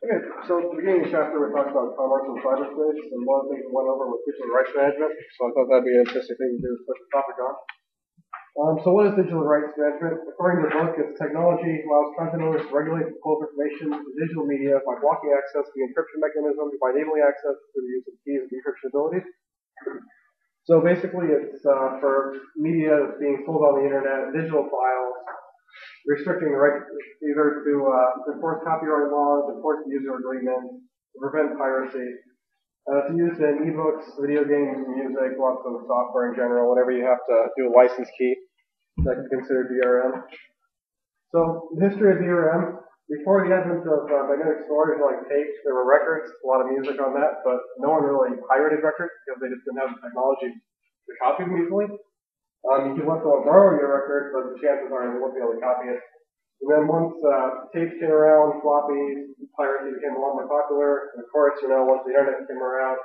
Okay, so at the beginning of the chapter we talked about commerce and cyberspace, and one of the things we went over was digital rights management, so I thought that'd be an interesting thing to do to put the topic on. So what is digital rights management? According to the book, it's technology allows content owners to regulate the flow of information to digital media by blocking access to the encryption mechanism, by enabling access through the use of keys and decryption abilities. So basically it's for media that's being sold on the internet, digital files, restricting the right either to enforce copyright laws, enforce the user agreement, to prevent piracy. It's used in ebooks, video games, music, lots of software in general. Whenever you have to do a license key, that's considered DRM. So the history of DRM, before the advent of magnetic storage like tapes, there were records, a lot of music on that, but no one really pirated records because they just didn't have the technology to copy them easily. You can let someone borrow your record, but the chances are they won't be able to copy it. And then once tapes came around, floppies, piracy became a lot more popular. And of course, once the internet came around,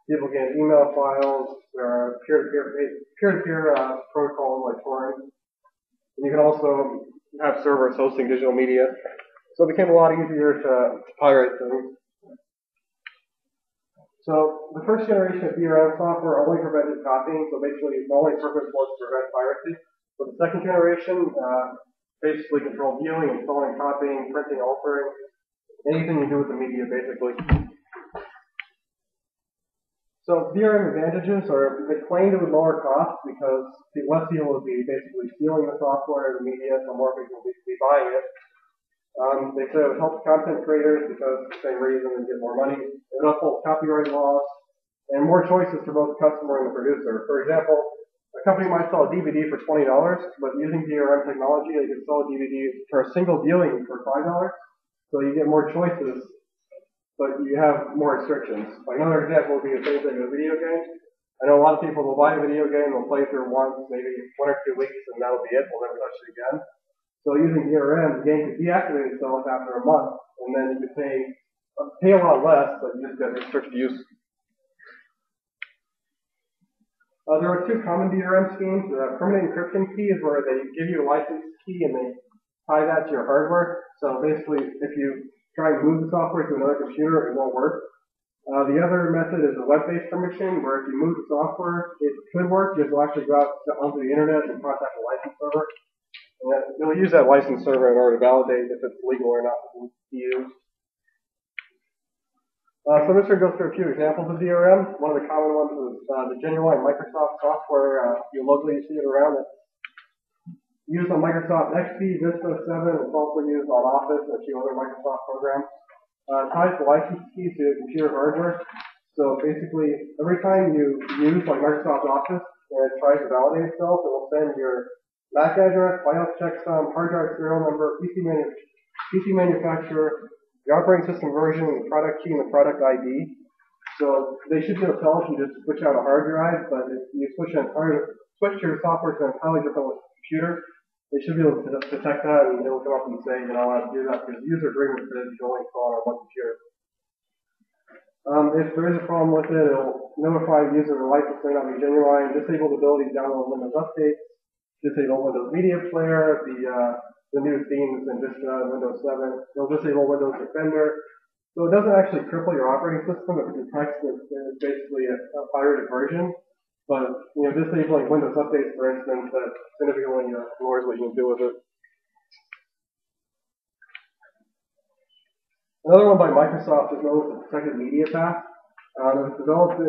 people get email files, there are peer-to-peer protocols like torrent. And you can also have servers hosting digital media. So it became a lot easier to pirate things. So the first generation of DRM software only prevented copying, so basically the only purpose was to prevent piracy. But the second generation basically controlled viewing, installing, copying, printing, altering, anything you do with the media basically. So DRM advantages are they claim to lower costs because less people would be basically stealing the software or the media, so more people would be buying it. They say it would help content creators because for the same reason they get more money. It would uphold copyright laws and more choices for both the customer and the producer. For example, a company might sell a DVD for $20, but using DRM technology, they can sell a DVD for a single viewing for $5. So you get more choices, but you have more restrictions. Like another example would be the same thing with a video game. I know a lot of people will buy a video game, they'll play through once, maybe 1 or 2 weeks, and that'll be it. They'll never touch it again. So using DRM, the game could deactivate itself after a month, and then you could pay a lot less, but you just get restricted use. There are 2 common DRM schemes. Permanent encryption key is where they give you a license key and they tie that to your hardware. So basically, if you try and move the software to another computer, it won't work. The other method is a web-based permission, where if you move the software, it could work. You'll actually go out onto the internet and contact a license server. And they'll use that license server in order to validate if it's legal or not to be used. So I'm just going to go through a few examples of DRM. One of the common ones is the genuine Microsoft software. You locally see it around. It's used on Microsoft XP, Vista 7. It's also used on Office and a few other Microsoft programs. It ties the license key to computer hardware. So basically, every time you use like Microsoft Office and it tries to validate itself, it will send your MAC address, BIOS checksum, hard drive serial number, PC manufacturer, the operating system version, the product key, and the product ID. So they should be able to tell if you just switch out a hard drive, but if you switch your software to an entirely different computer, they should be able to detect that, and it will come up and say, I want to do that because the user agreement says you can only install it on one computer. If there is a problem with it, it will notify the user the license may not be genuine, disable the ability to download Windows updates, disable Windows Media Player, the new themes in Vista, Windows 7. It'll disable Windows Defender. So it doesn't actually cripple your operating system. It detects that it's basically a pirated version. But disabling Windows updates, for instance, that significantly lowers what you can do with it. Another one by Microsoft is known as the Protected Media Path. It's developed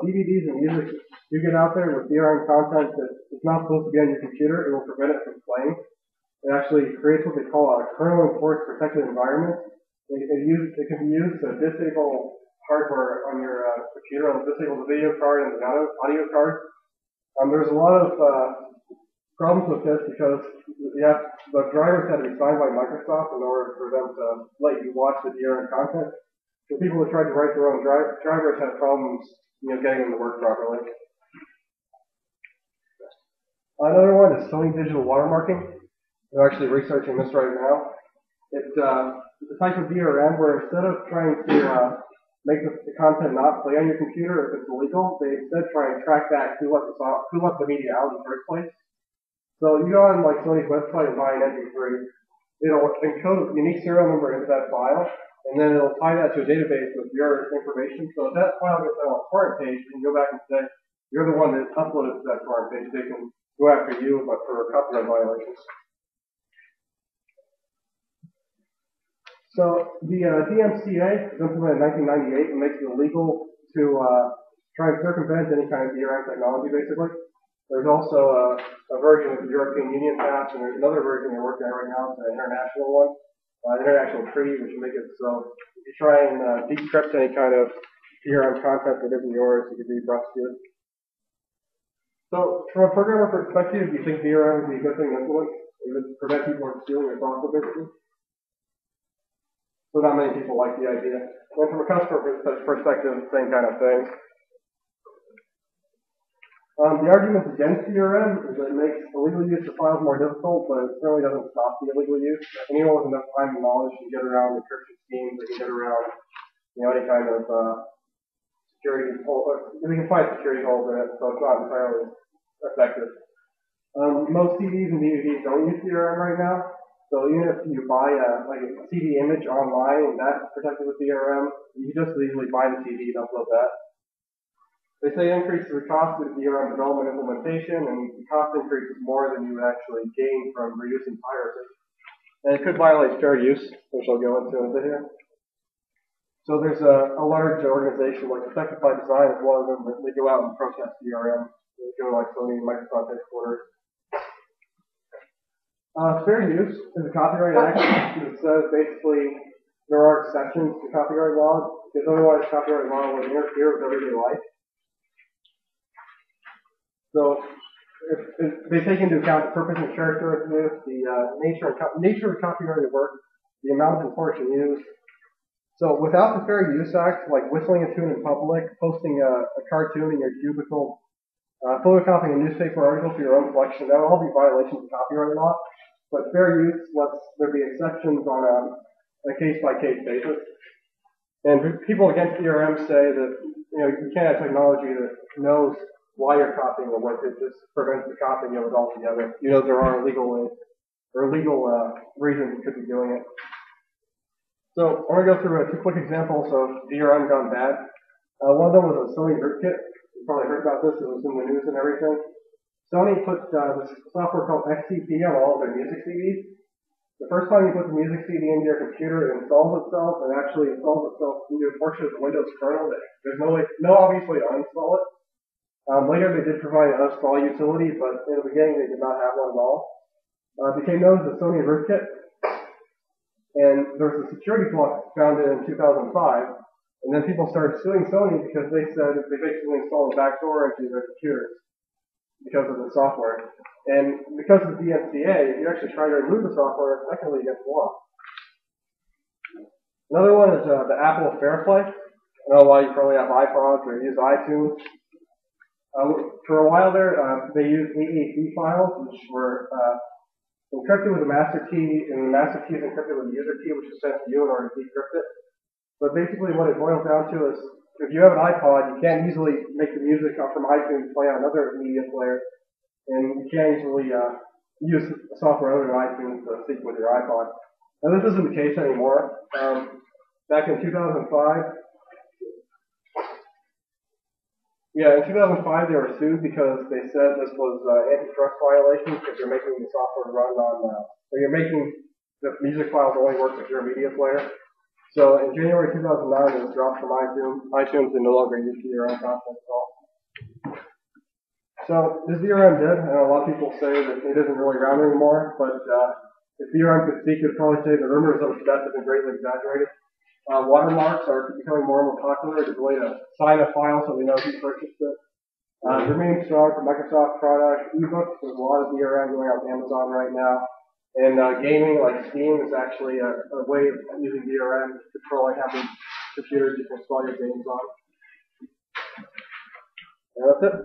DVDs and music you get out there with DRM content that is not supposed to be on your computer. It will prevent it from playing. It actually creates what they call a kernel-enforced protected environment. It can be used to disable hardware on your computer, and disable the video card and the audio card. There's a lot of problems with this because the drivers had to be signed by Microsoft in order for them to let you watch the DRM content. So people who tried to write their own drivers had problems, getting them to work properly. Another one is Sony digital watermarking. They're actually researching this right now. It's a type of DRM where instead of trying to make the content not play on your computer if it's illegal, they instead try and track back who let the media out in the first place. So you go on like Sony's website and buy an MP3. It'll encode a unique serial number into that file. and then it'll tie that to a database with your information. So if that file gets on a torrent page, you can go back and say, you're the one that uploaded to that torrent page. They can go after you, but for copyright violations. So the DMCA was implemented in 1998 and makes it illegal to try and circumvent any kind of DRM technology, basically. There's also a version of the European Union passed, and there's another version they're working on right now, it's an international one, international treaty, which will make it so if you try and decrypt any kind of DRM content that isn't yours, you could be prosecuted. So from a programmer perspective, do you think DRM would be a good thing to implement? It would prevent people from stealing your software, basically? So not many people like the idea. And from a customer perspective, same kind of thing. The argument against DRM is that it makes illegal use of files more difficult, but it certainly doesn't stop the illegal use. Anyone with enough time and knowledge can get around encryption schemes, they can get around, any kind of security hole. They can find security holes in it, so it's not entirely effective. Most CDs and DVDs don't use DRM right now, so even if you buy a CD image online and that's protected with DRM, you can just easily buy the CD and upload that. They say it increases the cost of DRM development implementation, and the cost increase is more than you would actually gain from reusing piracy. And it could violate fair use, which I'll go into in a bit here. So there's a large organization like Protected by Design is one of them. They go out and protest DRM. They go to like Sony and Microsoft headquarters. Fair use is a copyright act. It says basically there are exceptions to copyright law, because otherwise copyright law would interfere with everyday life. So if they take into account the purpose and character of this, the nature of copyrighted work, the amount and portion used. So without the Fair Use Act, like whistling a tune in public, posting a cartoon in your cubicle, photocopying a newspaper article for your own collection, that will all be violations of copyright law. But fair use lets there be exceptions on a case-by-case basis. And people against DRM say that you can't have technology that knows why you're copying the work. It just prevents the copying of it altogether. There are legal ways or legal reasons you could be doing it. So I'm going to go through two quick examples of DRM gone bad. One of them was a Sony rootkit. You probably heard about this. It was in the news and everything. Sony put this software called XCP on all of their music CDs. The first time you put the music CD into your computer, it installs itself and actually installs itself into a portion of the Windows kernel. There's no obvious way to uninstall it. Later, they did provide an uninstall utility, but in the beginning, they did not have one at all. It became known as the Sony rootkit, and there was a security flaw found in 2005, and then people started suing Sony because they said they basically installed a backdoor into their computers because of the software. And because of the DMCA, if you actually try to remove the software, it's technically against the law. Another one is the Apple Fairplay. I don't know why you probably have iPods or use iTunes. For a while there, they used AAC files, which were encrypted with a master key, and the master key is encrypted with a user key, which is sent to you in order to decrypt it. But basically what it boils down to is, if you have an iPod, you can't easily make the music up from iTunes play on another media player, and you can't easily use software other than iTunes to sync with your iPod. Now this isn't the case anymore. Back in 2005, in 2005 they were sued because they said this was antitrust violation because you're making the software run on, or you're making the music files only work with your media player. So in January 2009 it was dropped from iTunes and no longer used DRM content at all. So is DRM dead? I know a lot of people say that it isn't really around anymore, but if DRM could speak, it would probably say the rumors of its death have been greatly exaggerated. Watermarks are becoming more and more popular. It's a way to sign a file so we know who purchased it. Remaining strong for Microsoft products. Ebooks, there's a lot of DRM going out to Amazon right now. And gaming, like Steam, is actually a way of using DRM to control how many computers you can install your games on. And that's it.